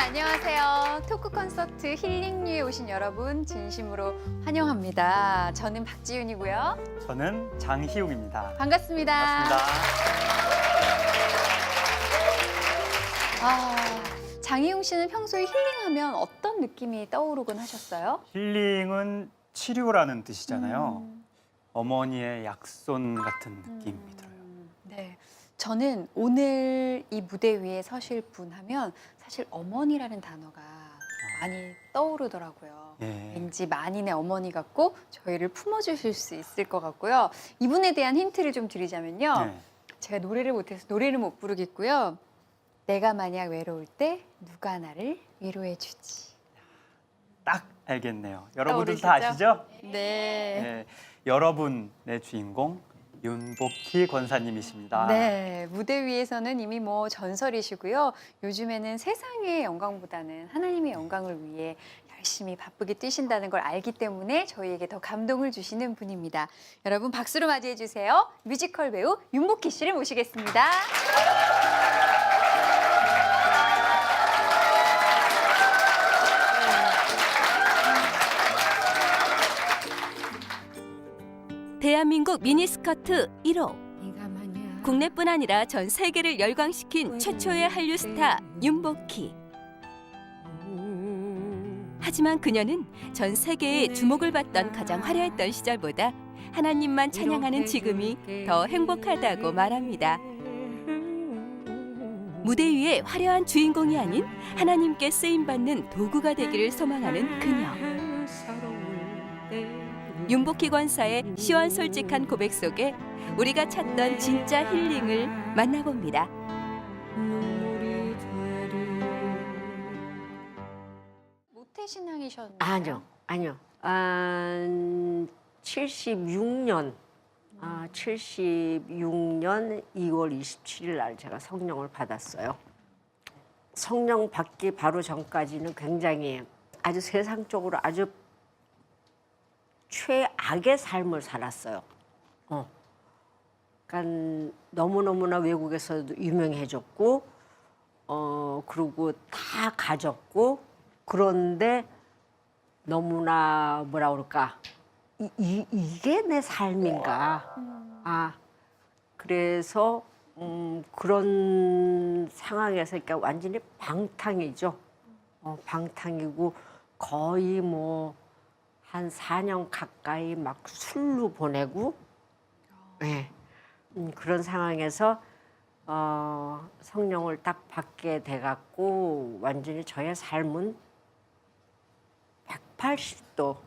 안녕하세요. 토크 콘서트 힐링류에 오신 여러분 진심으로 환영합니다. 저는 박지윤이고요. 저는 장희웅입니다. 반갑습니다. 장희웅 씨는 평소에 힐링하면 어떤 느낌이 떠오르곤 하셨어요? 힐링은 치료라는 뜻이잖아요. 어머니의 약손 같은 느낌이 들어요. 네. 저는 오늘 이 무대 위에 서실 분 하면 사실 어머니라는 단어가 많이 떠오르더라고요. 예. 왠지 만인의 어머니 같고 저희를 품어주실 수 있을 것 같고요. 이분에 대한 힌트를 좀 드리자면요. 네. 제가 노래를 못해서 노래를 못 부르겠고요. 내가 만약 외로울 때 누가 나를 위로해주지. 딱 알겠네요. 여러분들 다 떠오르시죠? 아시죠? 네. 네. 여러분의 주인공 윤복희 권사님이십니다. 네, 무대 위에서는 이미 뭐 전설이시고요. 요즘에는 세상의 영광보다는 하나님의 영광을 위해 열심히 바쁘게 뛰신다는 걸 알기 때문에 저희에게 더 감동을 주시는 분입니다. 여러분 박수로 맞이해 주세요. 뮤지컬 배우 윤복희 씨를 모시겠습니다. 대한민국 미니스커트 1호. 국내뿐 아니라 전 세계를 열광시킨 최초의 한류 스타 윤복희. 하지만 그녀는 전 세계에 주목을 받던 가장 화려했던 시절보다 하나님만 찬양하는 지금이 더 행복하다고 말합니다. 무대 위에 화려한 주인공이 아닌 하나님께 쓰임받는 도구가 되기를 소망하는 그녀. 윤복희 권사의 시원솔직한 고백 속에 우리가 찾던 진짜 힐링을 만나봅니다. 모태신앙이셨나요? 아니요. 76년 2월 27일 날 제가 성령을 받았어요. 성령 받기 바로 전까지는 굉장히 아주 세상적으로 아주 최악의 삶을 살았어요. 그러니까 너무너무나 외국에서도 유명해졌고 그리고 다 가졌고 그런데 너무나 뭐라 그럴까 이게 내 삶인가 그래서 그런 상황에서 그러니까 완전히 방탕이죠. 방탕이고 거의 뭐 한 4년 가까이 막 술로 보내고 네. 그런 상황에서 성령을 딱 받게 돼갖고 완전히 저의 삶은 180도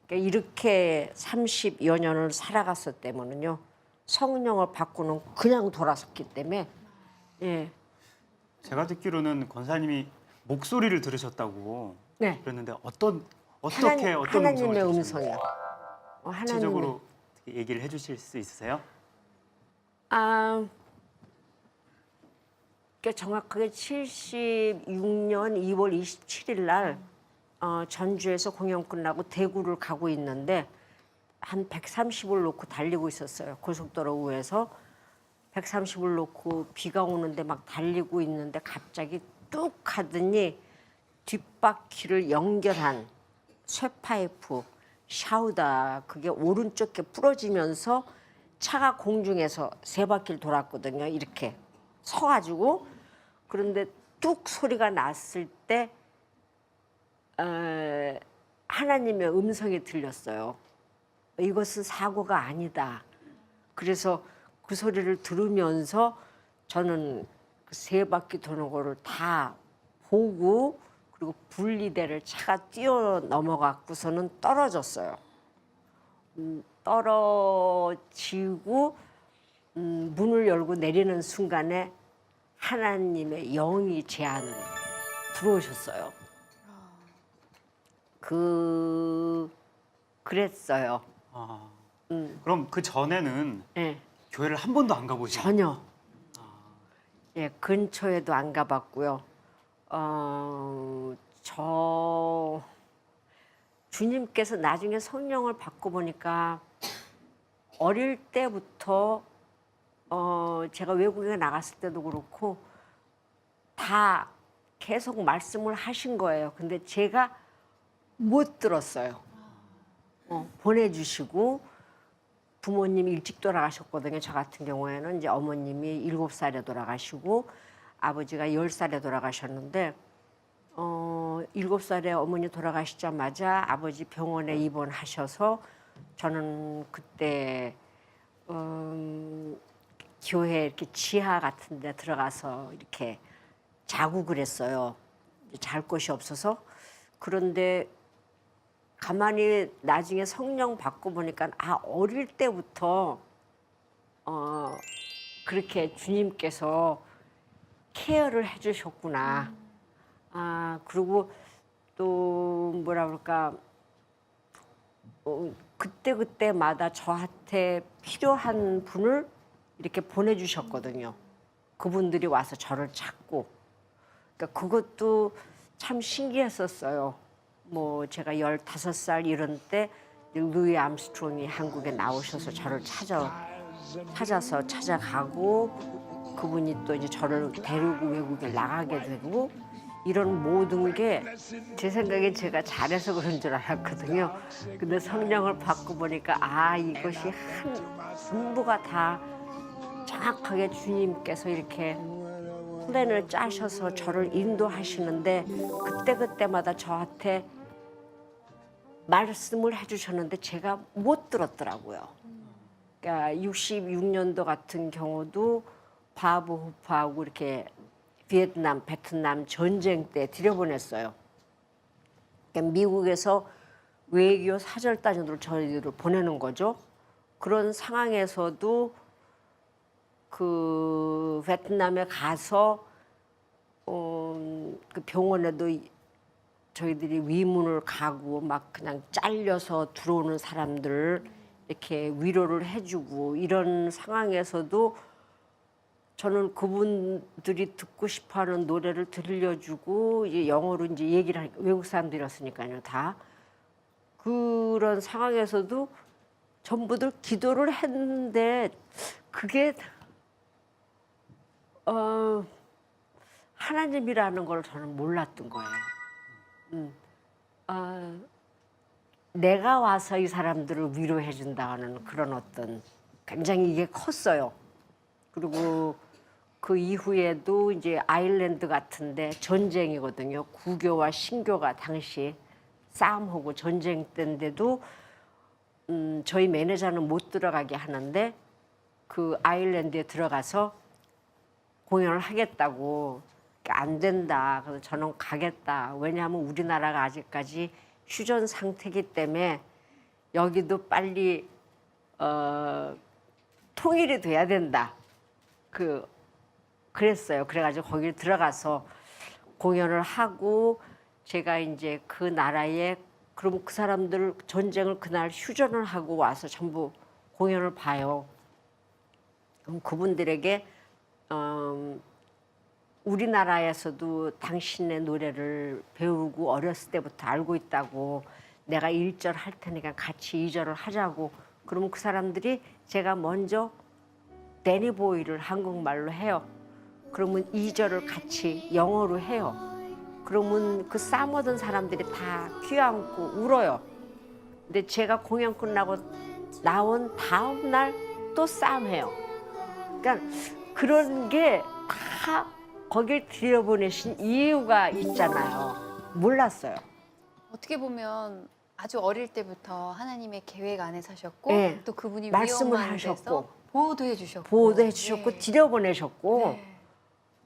그러니까 이렇게 30여 년을 살아갔었기 때문에요. 성령을 받고는 그냥 돌아섰기 때문에 예. 제가 듣기로는 권사님이 목소리를 들으셨다고 네. 그랬는데 어떤 하나님의 음성을 음성이요. 구체적으로 얘기를 해주실 수 있으세요? 그러니까 정확하게 76년 2월 27일 날 전주에서 공연 끝나고 대구를 가고 있는데 한 130을 놓고 달리고 있었어요. 고속도로 위에서 130을 놓고 비가 오는데 막 달리고 있는데 갑자기 뚝 하더니 뒷바퀴를 연결한 쇠파이프 샤우다 그게 오른쪽에 부러지면서 차가 공중에서 세 바퀴를 돌았거든요. 이렇게 서가지고 그런데 뚝 소리가 났을 때 하나님의 음성이 들렸어요. 이것은 사고가 아니다. 그래서 그 소리를 들으면서 저는 그 세 바퀴 도는 거를 다 보고 그리고 분리대를 차가 뛰어 넘어갔고서는 떨어졌어요. 떨어지고 문을 열고 내리는 순간에 하나님의 영이 제 안으로 들어오셨어요. 그랬어요. 그럼 그 전에는 네. 교회를 한 번도 안 가보신 전혀. 예, 근처에도 안 가봤고요. 주님께서 나중에 성령을 받고 보니까 어릴 때부터 제가 외국에 나갔을 때도 그렇고 다 계속 말씀을 하신 거예요. 근데 제가 못 들었어요. 보내주시고 부모님이 일찍 돌아가셨거든요. 저 같은 경우에는 이제 어머님이 7살에 돌아가시고 아버지가 10살에 돌아가셨는데 7살에 어머니 돌아가시자마자 아버지 병원에 입원하셔서 저는 그때 교회 이렇게 지하 같은 데 들어가서 이렇게 자고 그랬어요. 잘 곳이 없어서. 그런데 가만히 나중에 성령 받고 보니까 어릴 때부터 그렇게 주님께서 케어를 해주셨구나. 그리고 또 뭐라 그럴까 그때마다 저한테 필요한 분을 이렇게 보내주셨거든요. 그분들이 와서 저를 찾고. 그러니까 그것도 참 신기했었어요. 뭐 제가 15살 이런 때 루이 암스트롱이 한국에 나오셔서 저를 찾아서 찾아가고 그분이 또 이제 저를 데리고 외국에 나가게 되고 이런 모든 게 제 생각에 제가 잘해서 그런 줄 알았거든요. 근데 성령을 받고 보니까 이것이 전부가 다 정확하게 주님께서 이렇게 플랜을 짜셔서 저를 인도하시는데 그때마다 저한테 말씀을 해주셨는데 제가 못 들었더라고요. 그러니까 66년도 같은 경우도 바브 호프하고 이렇게 베트남 전쟁 때 들여보냈어요. 그러니까 미국에서 외교 사절단으로 저희들을 보내는 거죠. 그런 상황에서도 그 베트남에 가서 그 병원에도 저희들이 위문을 가고 막 그냥 잘려서 들어오는 사람들 이렇게 위로를 해주고 이런 상황에서도 저는 그분들이 듣고 싶어하는 노래를 들려주고 이제 영어로 이제 얘기를 하니까 외국 사람들이었으니까요 다 그런 상황에서도 전부들 기도를 했는데 그게 하나님이라는 걸 저는 몰랐던 거예요. 내가 와서 이 사람들을 위로해 준다는 그런 어떤 굉장히 이게 컸어요. 그리고 그 이후에도 이제 아일랜드 같은데 전쟁이거든요. 구교와 신교가 당시 싸움하고 전쟁 때인데도 저희 매니저는 못 들어가게 하는데 그 아일랜드에 들어가서 공연을 하겠다고 안 된다. 그래서 저는 가겠다. 왜냐하면 우리나라가 아직까지 휴전 상태이기 때문에 여기도 빨리 통일이 돼야 된다. 그랬어요. 그래가지고 거기 들어가서 공연을 하고 제가 이제 그 나라에 그럼 그 사람들 전쟁을 그날 휴전을 하고 와서 전부 공연을 봐요. 그럼 그분들에게 우리나라에서도 당신의 노래를 배우고 어렸을 때부터 알고 있다고 내가 1절 할 테니까 같이 2절을 하자고 그러면 그 사람들이 제가 먼저 데니보이를 한국말로 해요. 그러면 2절을 같이 영어로 해요. 그러면 그 싸움 얻은 사람들이 다 귀안고 울어요. 근데 제가 공연 끝나고 나온 다음 날 또 싸움해요. 그러니까 그런 게 다 거길 들여보내신 이유가 있잖아요. 몰랐어요. 어떻게 보면 아주 어릴 때부터 하나님의 계획 안에 사셨고 네. 또 그분이 말씀을 위험한 데서 하셨고 보호도 해주셨고 보호도 해주셨고 네. 들여보내셨고 네.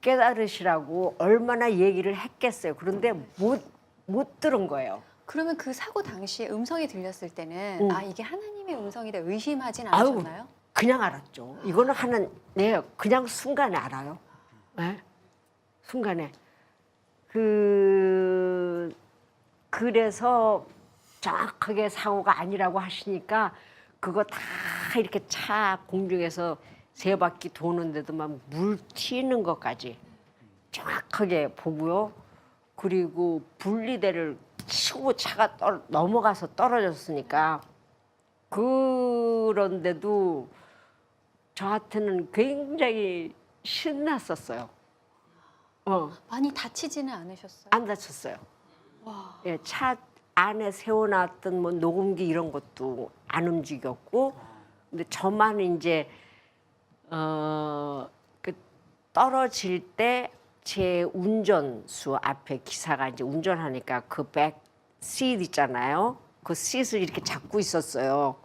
깨달으시라고 얼마나 얘기를 했겠어요. 그런데 못 들은 거예요. 그러면 그 사고 당시에 음성이 들렸을 때는 이게 하나님의 음성이다 의심하진 아유, 않으셨나요? 그냥 알았죠. 이거는 그냥 순간에 알아요. 네? 순간에. 그래서 정확하게 사고가 아니라고 하시니까 그거 다 이렇게 차 공중에서 3바퀴 도는데도 막 물 튀는 것까지 정확하게 보고요. 그리고 분리대를 치고 차가 넘어가서 떨어졌으니까 그런데도 저한테는 굉장히 신났었어요. 많이 다치지는 않으셨어요? 안 다쳤어요. 와. 예, 차 안에 세워놨던 뭐 녹음기 이런 것도 안 움직였고, 근데 저만 이제 그 떨어질 때 제 운전수 앞에 기사가 이제 운전하니까 그 백 시트 있잖아요. 그 시트를 이렇게 잡고 있었어요.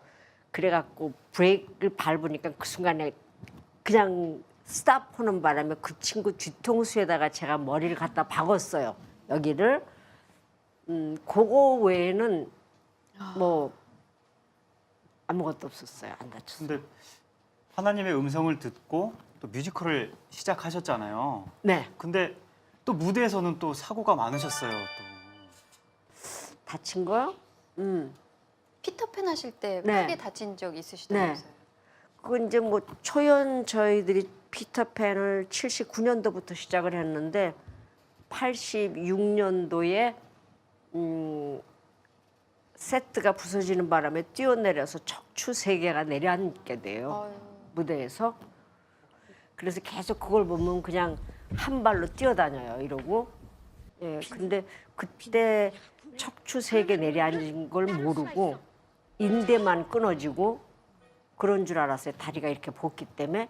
그래갖고 브레이크를 밟으니까 그 순간에 그냥 스탑하는 바람에 그 친구 뒤통수에다가 제가 머리를 갖다 박았어요. 여기를. 그거 외에는 뭐 아무것도 없었어요. 안 다쳤어요. 근데 하나님의 음성을 듣고 또 뮤지컬을 시작하셨잖아요. 네. 근데 또 무대에서는 또 사고가 많으셨어요. 또. 다친 거요? 피터팬 하실 때 네. 크게 다친 적 있으시다면서요? 그건 이제 뭐 초연 저희들이 피터팬을 79년도부터 시작을 했는데 86년도에 세트가 부서지는 바람에 뛰어내려서 척추 3개가 내려앉게 돼요. 아유. 무대에서. 그래서 계속 그걸 보면 그냥 한 발로 뛰어다녀요. 이러고. 예, 근데 그때 척추 3개 내려앉은 걸 모르고 인대만 끊어지고 그런 줄 알았어요. 다리가 이렇게 볶기 때문에.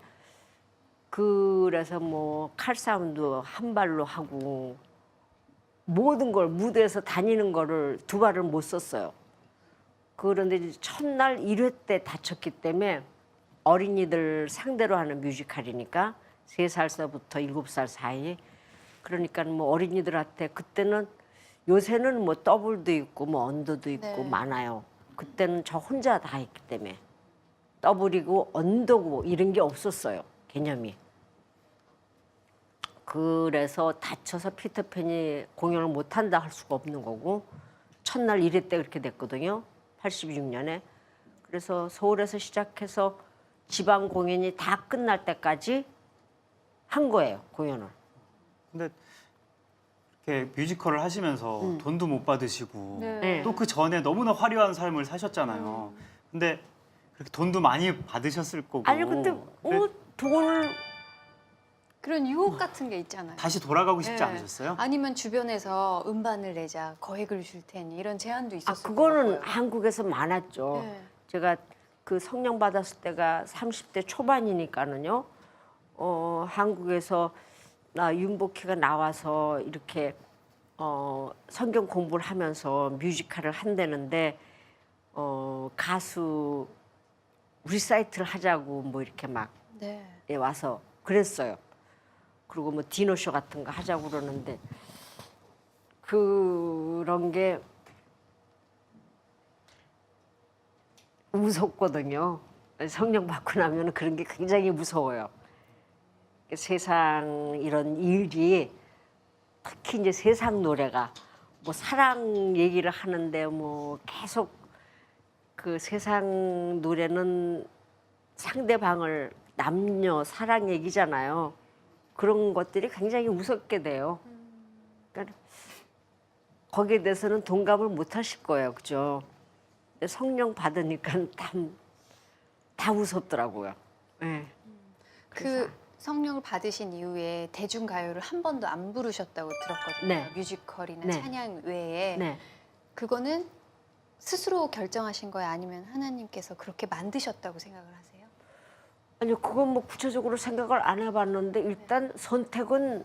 그래서 뭐 칼싸움도 한 발로 하고 모든 걸 무대에서 다니는 거를 2발을 못 썼어요. 그런데 이제 첫날 1회 때 다쳤기 때문에 어린이들 상대로 하는 뮤지컬이니까 3살서부터 7살 사이. 그러니까 뭐 어린이들한테 그때는 요새는 뭐 더블도 있고 뭐 언더도 있고 네. 많아요. 그때는 저 혼자 다 했기 때문에 더블이고 언더고 이런 게 없었어요. 개념이. 그래서 다쳐서 피터팬이 공연을 못한다 할 수가 없는 거고 첫날 1회 때 그렇게 됐거든요. 86년에. 그래서 서울에서 시작해서 지방 공연이 다 끝날 때까지 한 거예요. 공연을. 근데 이렇게 뮤지컬을 하시면서 돈도 못 받으시고 네. 또 그 전에 너무나 화려한 삶을 사셨잖아요. 근데 그렇게 돈도 많이 받으셨을 거고. 아니 근데 돈을 그런 유혹 같은 게 있잖아요. 다시 돌아가고 싶지 네. 않으셨어요? 아니면 주변에서 음반을 내자, 거액을 줄 테니 이런 제안도 있었을 것 그거는 같고요. 한국에서 많았죠. 네. 제가 그 성령 받았을 때가 30대 초반이니까는요. 한국에서 윤복희가 나와서 이렇게 성경 공부를 하면서 뮤지컬을 한다는데 가수 리사이트를 하자고 뭐 이렇게 막 네. 와서 그랬어요. 그리고 뭐 디너쇼 같은 거 하자고 그러는데 그런 게 무섭거든요. 성령 받고 나면 그런 게 굉장히 무서워요. 세상 이런 일이 특히 이제 세상 노래가 뭐 사랑 얘기를 하는데 뭐 계속 그 세상 노래는 상대방을 남녀 사랑 얘기잖아요. 그런 것들이 굉장히 무섭게 돼요. 그러니까 거기에 대해서는 동감을 못 하실 거예요, 그죠? 근데 성령 받으니까 다 무섭더라고요. 네. 그 성령을 받으신 이후에 대중가요를 한 번도 안 부르셨다고 들었거든요. 네. 뮤지컬이나 네. 찬양 외에. 네. 그거는 스스로 결정하신 거예요? 아니면 하나님께서 그렇게 만드셨다고 생각을 하세요? 아니요, 그건 뭐 구체적으로 생각을 안 해봤는데 일단 선택은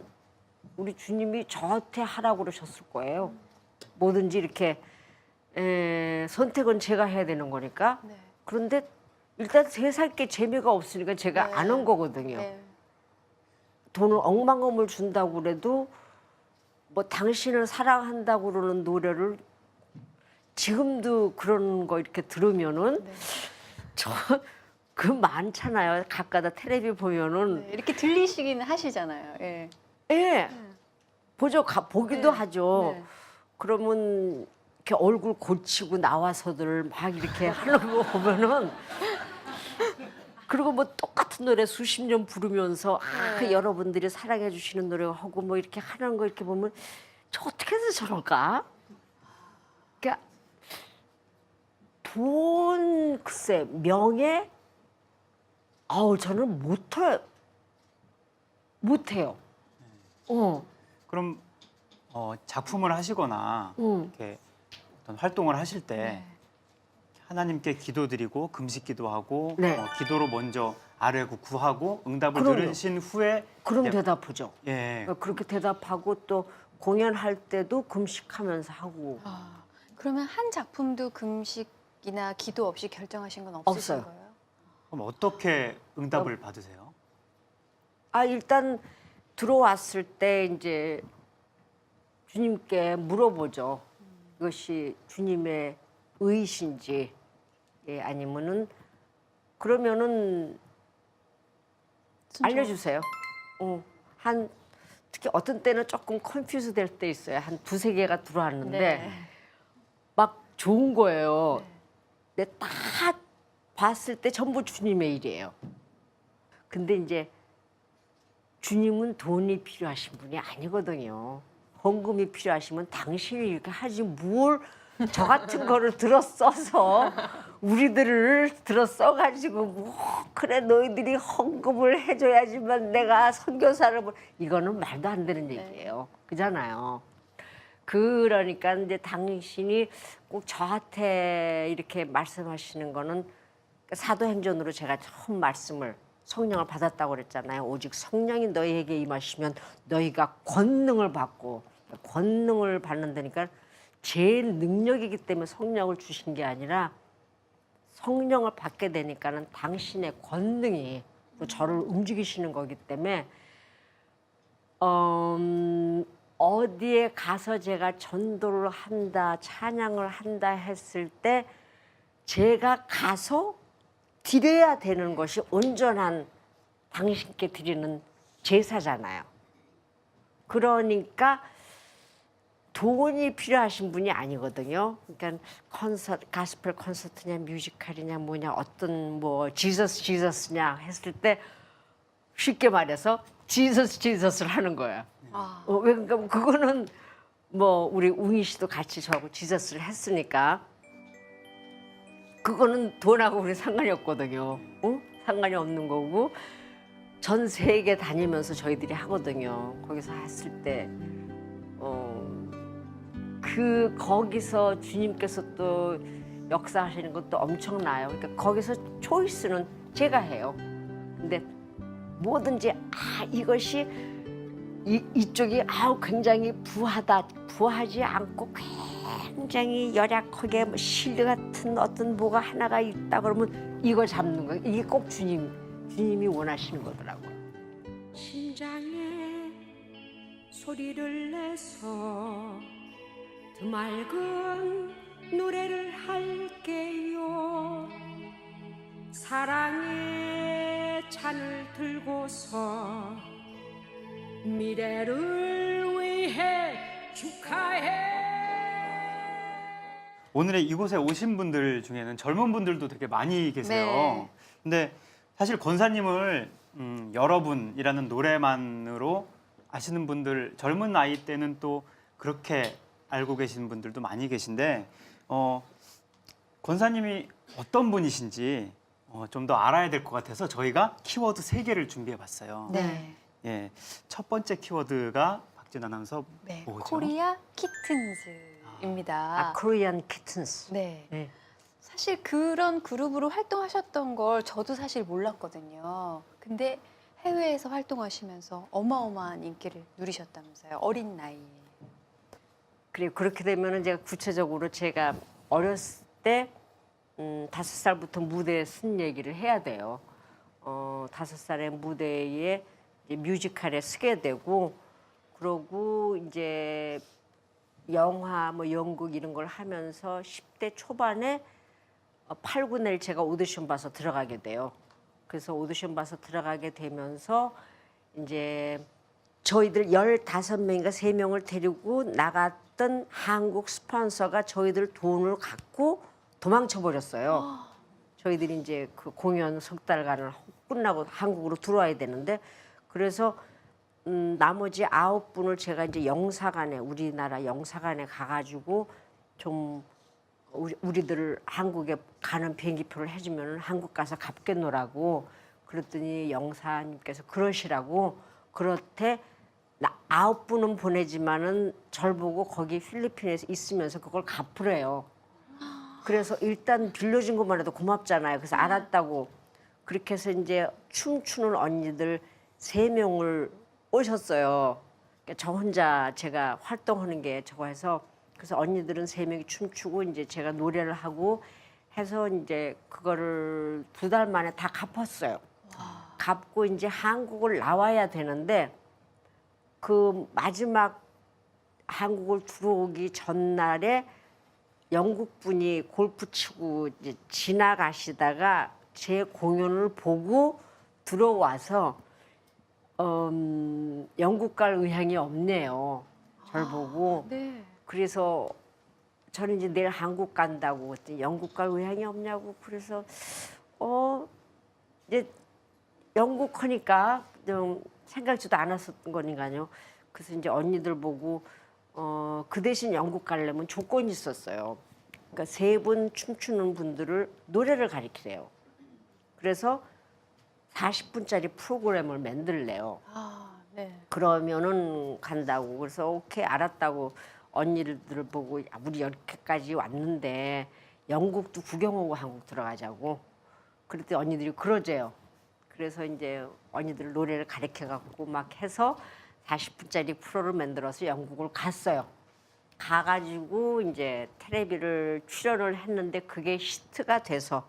우리 주님이 저한테 하라고 그러셨을 거예요. 뭐든지 이렇게 선택은 제가 해야 되는 거니까. 네. 그런데 일단 세상 게 재미가 없으니까 제가 네. 안 한 거거든요. 네. 돈을 억만금을 준다고 그래도 뭐 당신을 사랑한다고 그러는 노래를 지금도 그런 거 이렇게 들으면은 네. 그 많잖아요. 가까다 텔레비 보면은 네. 이렇게 들리시기는 하시잖아요. 예. 예. 보기도 네. 하죠. 네. 그러면 이렇게 얼굴 고치고 나와서들 막 이렇게 하는 거 보면은 그리고 뭐 똑같은 노래 수십 년 부르면서 네. 여러분들이 사랑해 주시는 노래 하고 뭐 이렇게 하는 거 이렇게 보면 저 어떻게 해서 저럴까? 그러니까 돈 글쎄 명예 저는 못해요. 그럼 작품을 하시거나 이렇게 어떤 활동을 하실 때 네. 하나님께 기도드리고 금식 기도하고 네. 기도로 먼저 아뢰고 구하고 응답을 그럼요. 들으신 후에 그럼 이제- 대답하죠. 예. 그렇게 대답하고 또 공연할 때도 금식하면서 하고 아, 그러면 한 작품도 금식이나 기도 없이 결정하신 건 없으신 없어요. 거예요? 그럼 어떻게 응답을 받으세요? 일단 들어왔을 때 이제 주님께 물어보죠. 이것이 주님의 의이신지 아니면은 그러면은 알려주세요. 한 특히 어떤 때는 조금 컨퓨즈 될 때 있어요. 한 두세 개가 들어왔는데 네. 막 좋은 거예요. 네. 근데 다 봤을 때 전부 주님의 일이에요. 근데 이제 주님은 돈이 필요하신 분이 아니거든요. 헌금이 필요하시면 당신이 이렇게 하지 뭘 저 같은 거를 들어 써서 우리들을 들어 써가지고 뭐 그래 너희들이 헌금을 해줘야지만 내가 선교사를 이거는 말도 안 되는 얘기예요. 그잖아요. 그러니까 이제 당신이 꼭 저한테 이렇게 말씀하시는 거는 사도행전으로 제가 처음 말씀을 성령을 받았다고 그랬잖아요. 오직 성령이 너희에게 임하시면 너희가 권능을 받고 권능을 받는다니까 제 능력이기 때문에 성령을 주신 게 아니라 성령을 받게 되니까는 당신의 권능이 또 저를 움직이시는 거기 때문에 어디에 가서 제가 전도를 한다, 찬양을 한다 했을 때 제가 가서 드려야 되는 것이 온전한 당신께 드리는 제사잖아요. 그러니까 돈이 필요하신 분이 아니거든요. 그러니까 가스펠 콘서트냐 뮤지컬이냐 뭐냐 어떤 뭐 지저스냐 했을 때 쉽게 말해서 지저스를 하는 거예요. 아, 왜 그러니까 그거는 뭐 우리 웅이 씨도 같이 저하고 지저스를 했으니까 그거는 돈하고 우리 상관이 없거든요. 상관이 없는 거고 전 세계 다니면서 저희들이 하거든요. 거기서 했을 때 거기서 주님께서 또 역사하시는 것도 엄청나요. 그러니까 거기서 초이스는 제가 해요. 근데 뭐든지 이것이 이쪽이 굉장히 부하지 않고 굉장히 열약하게 뭐 실드 같은 어떤 뭐가 하나가 있다 그러면 이걸 잡는 거예요. 이게 꼭 주님이 원하시는 거더라고요. 심장에 소리를 내서 드맑은 노래를 할게요. 사랑의 잔을 들고서 미래를 위해 축하해. 오늘의 이곳에 오신 분들 중에는 젊은 분들도 되게 많이 계세요. 네. 근데 사실 권사님을 여러분이라는 노래만으로 아시는 분들 젊은 나이 때는 또 그렇게 알고 계시는 분들도 많이 계신데 권사님이 어떤 분이신지 좀 더 알아야 될 것 같아서 저희가 키워드 3개를 준비해 봤어요. 네. 예, 첫 번째 키워드가 박진 아나운서 네. 뭐죠? 코리아 키튼즈입니다. 코리안 키튼스. 네. 네. 사실 그런 그룹으로 활동하셨던 걸 저도 사실 몰랐거든요. 근데 해외에서 활동하시면서 어마어마한 인기를 누리셨다면서요. 어린 나이에. 그리고 그렇게 되면은 제가 구체적으로 제가 어렸을 때 5살부터 무대에 쓴 얘기를 해야 돼요. 5살의 무대에 이제 뮤지컬에 쓰게 되고 그러고 이제 영화 뭐 연극 이런 걸 하면서 10대 초반에 8, 9를 제가 오디션 봐서 들어가게 돼요. 그래서 오디션 봐서 들어가게 되면서 이제 저희들 15명인가 3명을 데리고 나갔던 한국 스폰서가 저희들 돈을 갖고 도망쳐 버렸어요. 저희들이 이제 그 공연 석 달간을 끝나고 한국으로 들어와야 되는데 그래서 나머지 9분을 제가 이제 영사관에 우리나라 영사관에 가가지고 좀 우리들을 한국에 가는 비행기표를 해주면 한국 가서 갚게 놀라고 그랬더니 영사님께서 그러시라고 그렇대 9분은 보내지만은 절 보고 거기 필리핀에서 있으면서 그걸 갚으래요. 그래서 일단 빌려준 것만 해도 고맙잖아요. 그래서 알았다고. 그렇게 해서 이제 춤추는 언니들 3명을 오셨어요. 그러니까 저 혼자 제가 활동하는 게 저거 해서 그래서 언니들은 3명이 춤추고 이제 제가 노래를 하고 해서 이제 그거를 2달 만에 다 갚았어요. 갚고 이제 한국을 나와야 되는데 그 마지막 한국을 들어오기 전날에 영국 분이 골프 치고 이제 지나가시다가 제 공연을 보고 들어와서 영국 갈 의향이 없네요. 절 보고. 네. 그래서 저는 이제 내일 한국 간다고 그랬더니 영국 갈 의향이 없냐고 그래서 이제 영국 하니까 좀 생각지도 않았었던 거니까요. 그래서 이제 언니들 보고 그 대신 영국 가려면 조건이 있었어요. 그러니까 3분 춤추는 분들을 노래를 가르치래요. 그래서 40분짜리 프로그램을 만들래요. 네. 그러면은 간다고. 그래서 오케이 알았다고 언니들을 보고 야, 우리 이렇게까지 왔는데 영국도 구경하고 한국 들어가자고. 그랬더니 언니들이 그러재요. 그래서 이제 언니들 노래를 가르쳐 갖고 막 해서 40분짜리 프로를 만들어서 영국을 갔어요. 가가지고 이제 텔레비를 출연을 했는데 그게 히트가 돼서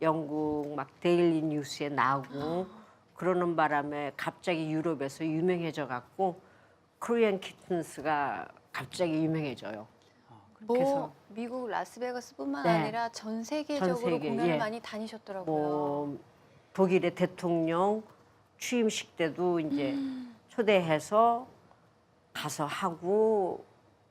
영국 막 데일리 뉴스에 나오고 그러는 바람에 갑자기 유럽에서 유명해져 갖고 코리안 키튼스가 갑자기 유명해져요. 그렇게 해서 뭐 미국 라스베가스뿐만 네. 아니라 전 세계적으로 전 세계, 공연을 예. 많이 다니셨더라고요. 뭐 독일의 대통령 취임식 때도 이제 초대해서 가서 하고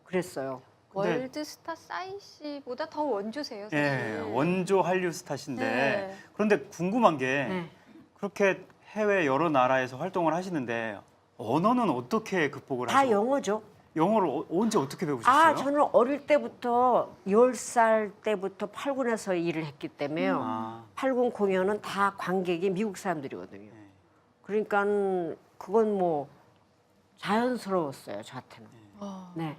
그랬어요. 근데- 월드스타 싸이 씨보다 더 원조세요, 사실. 예, 원조 한류 스타신데 네. 그런데 궁금한 게 네. 그렇게 해외 여러 나라에서 활동을 하시는데 언어는 어떻게 극복을 다 하시고 영어죠. 영어를 언제 어떻게 배우셨어요? 저는 어릴 때부터 10살 때부터 8군에서 일을 했기 때문에요. 아, 8군 공연은 다 관객이 미국 사람들이거든요. 네. 그러니까 그건 뭐 자연스러웠어요, 저한테는. 네.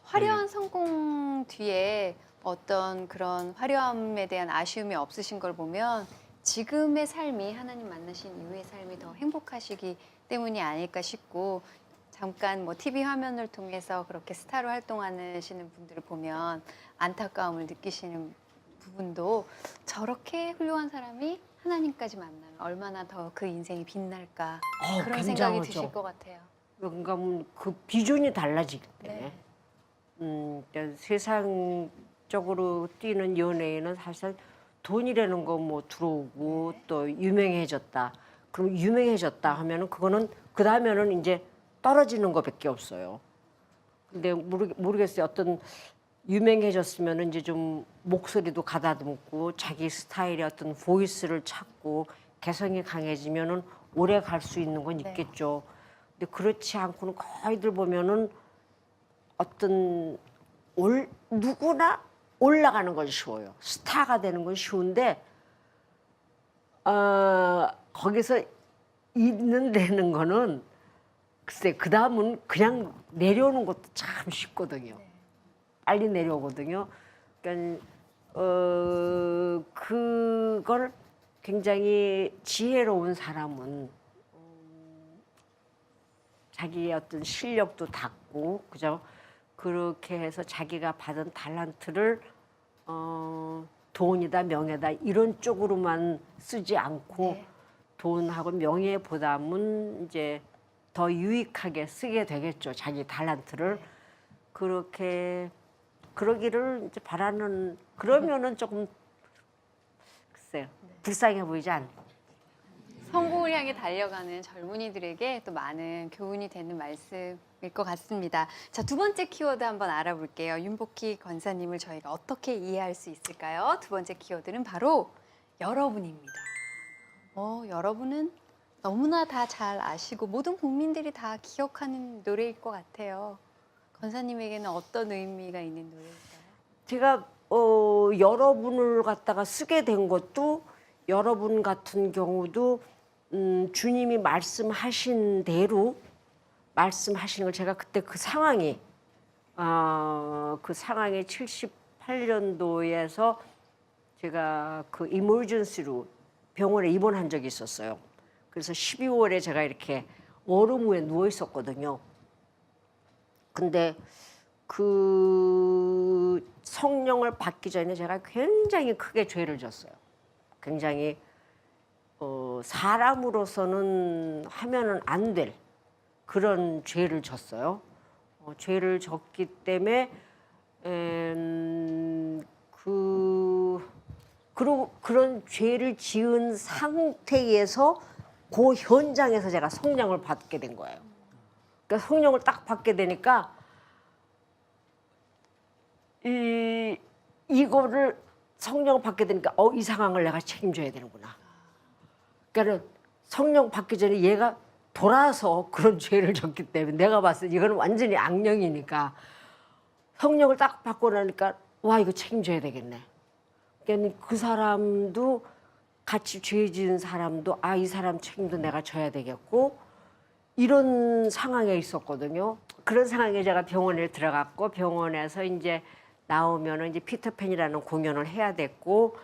화려한 성공 뒤에 어떤 그런 화려함에 대한 아쉬움이 없으신 걸 보면 지금의 삶이 하나님 만나신 이후의 삶이 더 행복하시기 때문이 아닐까 싶고 잠깐 뭐 TV 화면을 통해서 그렇게 스타로 활동하시는 분들을 보면 안타까움을 느끼시는 부분도 저렇게 훌륭한 사람이 하나님까지 만나면 얼마나 더 그 인생이 빛날까 그런 생각이 굉장하죠. 드실 것 같아요. 그러니까 그 비전이 달라지기 때문에. 네. 그러니까 세상적으로 뛰는 연예인은 사실 돈이라는 거 뭐 들어오고 또 유명해졌다. 그럼 유명해졌다 하면은 그거는 그 다음에는 이제 떨어지는 것밖에 없어요. 근데 모르겠어요. 어떤 유명해졌으면은 이제 좀 목소리도 가다듬고 자기 스타일의 어떤 보이스를 찾고 개성이 강해지면은 오래 갈 수 있는 건 네. 있겠죠. 근데 그렇지 않고는 거의들 보면은 어떤 누구나 올라가는 건 쉬워요. 스타가 되는 건 쉬운데 거기서 있는 데는 거는 글쎄 그 다음은 그냥 내려오는 것도 참 쉽거든요. 빨리 내려오거든요. 그러니까 그걸 굉장히 지혜로운 사람은 자기의 어떤 실력도 닦고 그죠? 그렇게 해서 자기가 받은 달란트를 돈이다 명예다 이런 쪽으로만 쓰지 않고 네. 돈하고 명예보다는 이제 더 유익하게 쓰게 되겠죠. 자기 달란트를 그렇게 그러기를 이제 바라는 그러면은 조금 글쎄요 불쌍해 보이지 않고. 성공을 향해 달려가는 젊은이들에게 또 많은 교훈이 되는 말씀일 것 같습니다. 자, 2번째 키워드 한번 알아볼게요. 윤복희 권사님을 저희가 어떻게 이해할 수 있을까요? 2번째 키워드는 바로 여러분입니다. 여러분은 너무나 다 잘 아시고 모든 국민들이 다 기억하는 노래일 것 같아요. 권사님에게는 어떤 의미가 있는 노래일까요? 제가 여러분을 갖다가 쓰게 된 것도 여러분 같은 경우도 주님이 말씀하신 대로 말씀하시는 걸 제가 그때 그 상황이 그 상황이 78년도에서 제가 그 이머전시로 병원에 입원한 적이 있었어요. 그래서 12월에 제가 이렇게 얼음 위에 누워 있었거든요. 근데 그 성령을 받기 전에 제가 굉장히 크게 죄를 졌어요. 굉장히 사람으로서는 하면은 안 될 그런 죄를 졌어요. 죄를 졌기 때문에 그런 죄를 지은 상태에서 그 현장에서 제가 성령을 받게 된 거예요. 그러니까 성령을 딱 받게 되니까 이거를 성령을 받게 되니까 이 상황을 내가 책임져야 되는구나. 그러니까 성령 받기 전에 얘가 돌아서 그런 죄를 졌기 때문에 내가 봤을 때 이거는 완전히 악령이니까 성령을 딱 받고 나니까 와 이거 책임져야 되겠네. 그러니까 그 사람도 같이 죄 지은 사람도 이 사람 책임도 내가 져야 되겠고 이런 상황에 있었거든요. 그런 상황에 제가 병원에 들어갔고 병원에서 이제 나오면은 이제 피터팬이라는 공연을 해야 됐고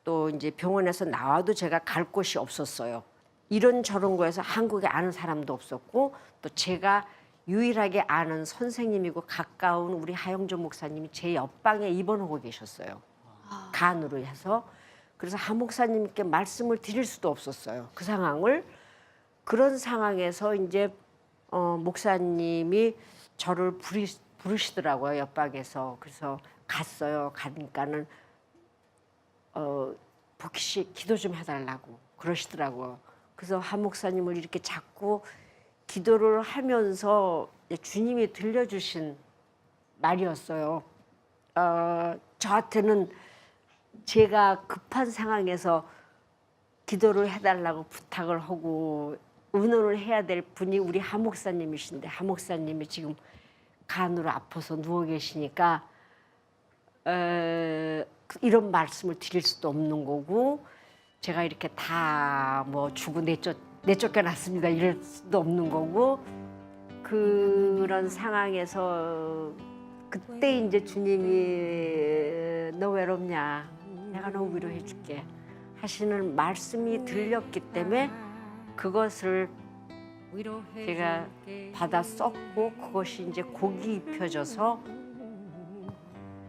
또 이제 병원에서 나와도 제가 갈 곳이 없었어요. 이런저런 거에서 한국에 아는 사람도 없었고 또 제가 유일하게 아는 선생님이고 가까운 우리 하영조 목사님이 제 옆방에 입원하고 계셨어요. 간으로 해서. 그래서 하 목사님께 말씀을 드릴 수도 없었어요. 그 상황을. 그런 상황에서 이제 목사님이 저를 부르시더라고요. 옆방에서. 그래서 갔어요. 가니까는 복희 씨 기도 좀 해달라고 그러시더라고요. 그래서 하 목사님을 이렇게 잡고 기도를 하면서 주님이 들려주신 말이었어요. 저한테는 제가 급한 상황에서 기도를 해달라고 부탁을 하고 의논을 해야 될 분이 우리 하 목사님이신데 하 목사님이 지금 간으로 아파서 누워 계시니까 이런 말씀을 드릴 수도 없는 거고 제가 이렇게 다 뭐 주고 내쫓겨났습니다 이럴 수도 없는 거고 그런 상황에서 그때 이제 주님이 너 외롭냐 내가 너 위로해 줄게 하시는 말씀이 들렸기 때문에 그것을 제가 받아 썼고 그것이 이제 곡이 입혀져서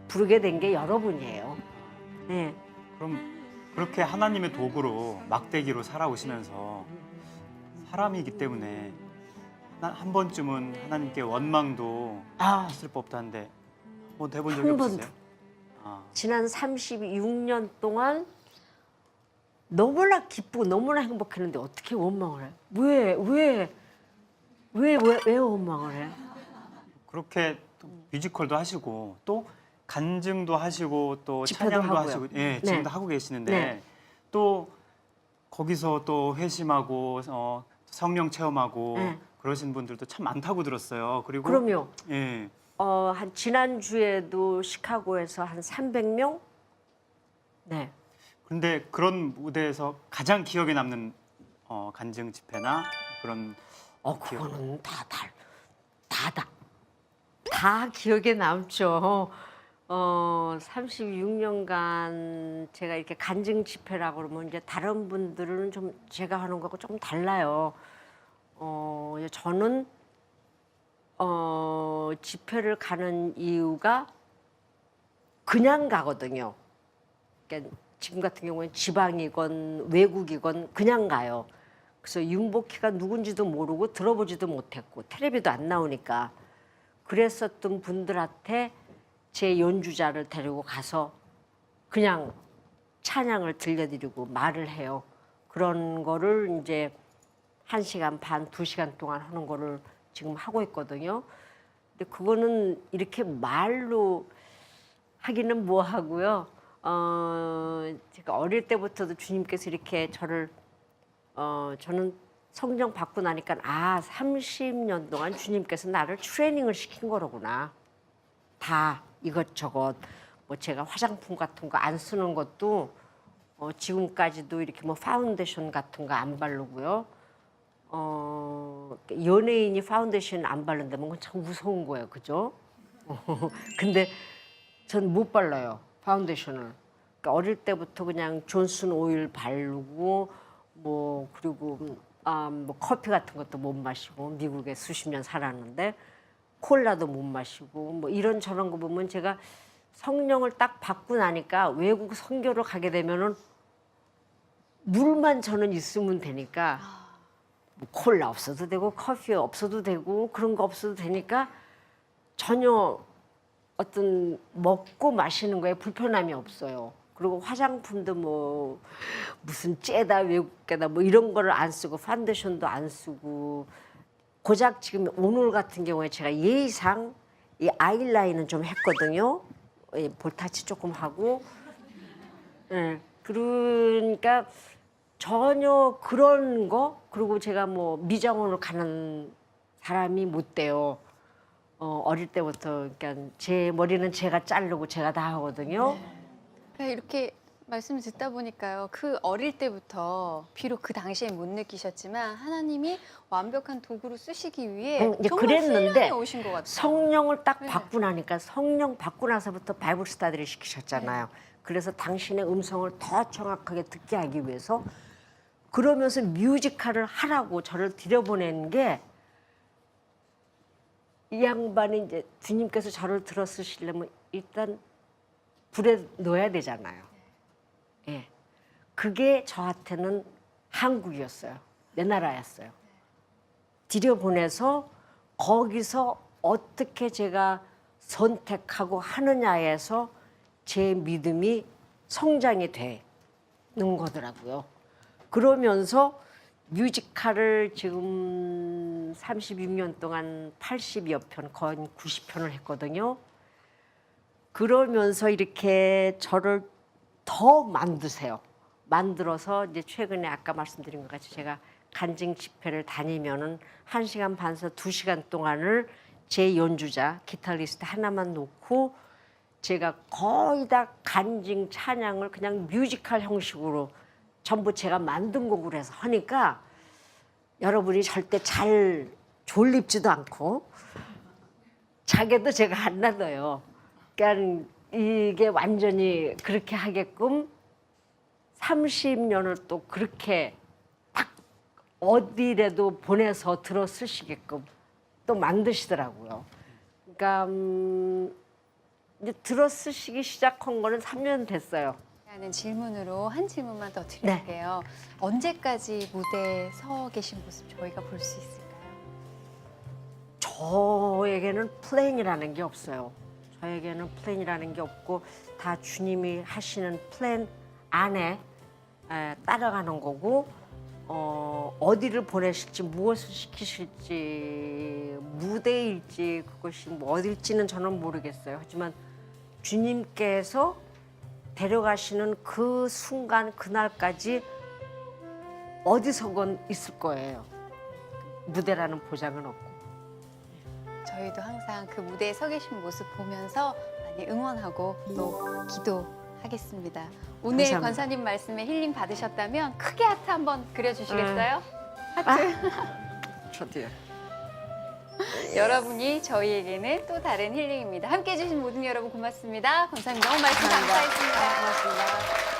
부르게 된 게 여러분이에요. 네. 그럼 그렇게 하나님의 도구로 막대기로 살아오시면서 사람이기 때문에 한 번쯤은 하나님께 원망도 했을 법도 한데 뭐 해본 적이 한 없으세요? 번도. 지난 36년 동안 너무나 기쁘고 너무나 행복했는데 어떻게 원망을 해? 왜 원망을 해? 그렇게 또 뮤지컬도 하시고 또 간증도 하시고 또 집회도 찬양도 하고요. 하시고 예, 네. 지금도 하고 계시는데 네. 또 거기서 또 회심하고 성령 체험하고 네. 그러신 분들도 참 많다고 들었어요. 그리고 그럼요. 예. 한 지난주에도 시카고에서 한 300명? 네. 그런데 그런 무대에서 가장 기억에 남는 간증 집회나 그런 그거는 다 기억에 남죠. 36년간 제가 이렇게 간증 집회라고 그러면 이제 다른 분들은 좀 제가 하는 거하고 조금 달라요. 저는 집회를 가는 이유가 그냥 가거든요. 그러니까 지금 같은 경우는 지방이건 외국이건 그냥 가요. 그래서 윤복희가 누군지도 모르고 들어보지도 못했고 텔레비도 안 나오니까 그랬었던 분들한테 제 연주자를 데리고 가서 그냥 찬양을 들려드리고 말을 해요. 그런 거를 이제 1시간 반, 2시간 동안 하는 거를 지금 하고 있거든요. 근데 그거는 이렇게 말로 하기는 뭐 하고요. 제가 어릴 때부터도 주님께서 이렇게 저를 저는 성령 받고 나니까 30년 동안 주님께서 나를 트레이닝을 시킨 거로구나. 다 이것저것 뭐 제가 화장품 같은 거 안 쓰는 것도 지금까지도 이렇게 뭐 파운데이션 같은 거 안 바르고요. 연예인이 파운데이션 안 바른다면 그건 참 무서운 거예요, 그죠? 근데 전 못 발라요, 파운데이션을. 그러니까 어릴 때부터 그냥 존슨 오일 바르고 뭐 그리고 뭐 커피 같은 것도 못 마시고 미국에 수십 년 살았는데 콜라도 못 마시고 뭐 이런 저런 거 보면 제가 성령을 딱 받고 나니까 외국 선교를 가게 되면은 물만 저는 있으면 되니까 뭐 콜라 없어도 되고 커피 없어도 되고 그런 거 없어도 되니까 전혀 어떤 먹고 마시는 거에 불편함이 없어요. 그리고 화장품도 뭐 무슨 째다 외국계다 뭐 이런 거를 안 쓰고 파운데이션도 안 쓰고 고작 지금 오늘 같은 경우에 제가 예의상 이 아이라인은 좀 했거든요. 예, 볼타치 조금 하고. 예, 그러니까 전혀 그런 거 그리고 제가 뭐 미장원을 가는 사람이 못 돼요. 어릴 때부터 그러니까 제 머리는 제가 자르고 제가 다 하거든요. 그러니까 이렇게 말씀을 듣다 보니까요. 그 어릴 때부터 비록 그 당시에 못 느끼셨지만 하나님이 완벽한 도구로 쓰시기 위해 이제 정말 그랬는데 훈련해 오신 것 같아요. 성령을 딱 네. 받고 나니까 성령 받고 나서부터 바이블 스타디를 시키셨잖아요. 그래서 당신의 음성을 더 정확하게 듣게 하기 위해서 그러면서 뮤지컬을 하라고 저를 들여보낸 게 이 양반이 이제 주님께서 저를 들어쓰시려면 일단 불에 넣어야 되잖아요. 예, 그게 저한테는 한국이었어요. 내 나라였어요. 들여보내서 거기서 어떻게 제가 선택하고 하느냐에서 제 믿음이 성장이 되는 거더라고요. 그러면서 뮤지컬을 지금 36년 동안 80여 편, 거의 90편을 했거든요. 그러면서 이렇게 저를 더 만드세요. 만들어서 이제 최근에 아까 말씀드린 것 같이 제가 간증 집회를 다니면은 1시간 반에서 2시간 동안을 제 연주자, 기타리스트 하나만 놓고 제가 거의 다 간증 찬양을 그냥 뮤지컬 형식으로 전부 제가 만든 곡으로 해서 하니까 여러분이 절대 잘 졸립지도 않고 자게도 제가 안 놔둬요. 그러니까 이게 완전히 그렇게 하게끔 30년을 또 그렇게 딱 어디라도 보내서 들어 쓰시게끔 또 만드시더라고요. 그러니까 이제 들어 쓰시기 시작한 거는 3년 됐어요. 하는 질문으로 한 질문만 더 드릴게요. 언제까지 무대에 서 계신 모습 저희가 볼 수 있을까요? 저에게는 플랜이라는 게 없어요. 저에게는 플랜이라는 게 없고 다 주님이 하시는 플랜 안에 따라가는 거고 어디를 보내실지 무엇을 시키실지 무대일지 그것이 뭐 어딜지는 저는 모르겠어요. 하지만 주님께서 데려가시는 그 순간 그날까지 어디서건 있을 거예요. 무대라는 보장은 없고. 저희도 항상 그 무대에 서 계신 모습 보면서 많이 응원하고 또 기도하겠습니다. 오늘 감사합니다. 권사님 말씀에 힐링 받으셨다면 크게 하트 한번 그려주시겠어요? 하트. 저도요. 여러분이 저희에게는 또 다른 힐링입니다. 함께해 주신 모든 여러분 고맙습니다. 권사님 너무 말씀 감사했습니다. 고맙습니다.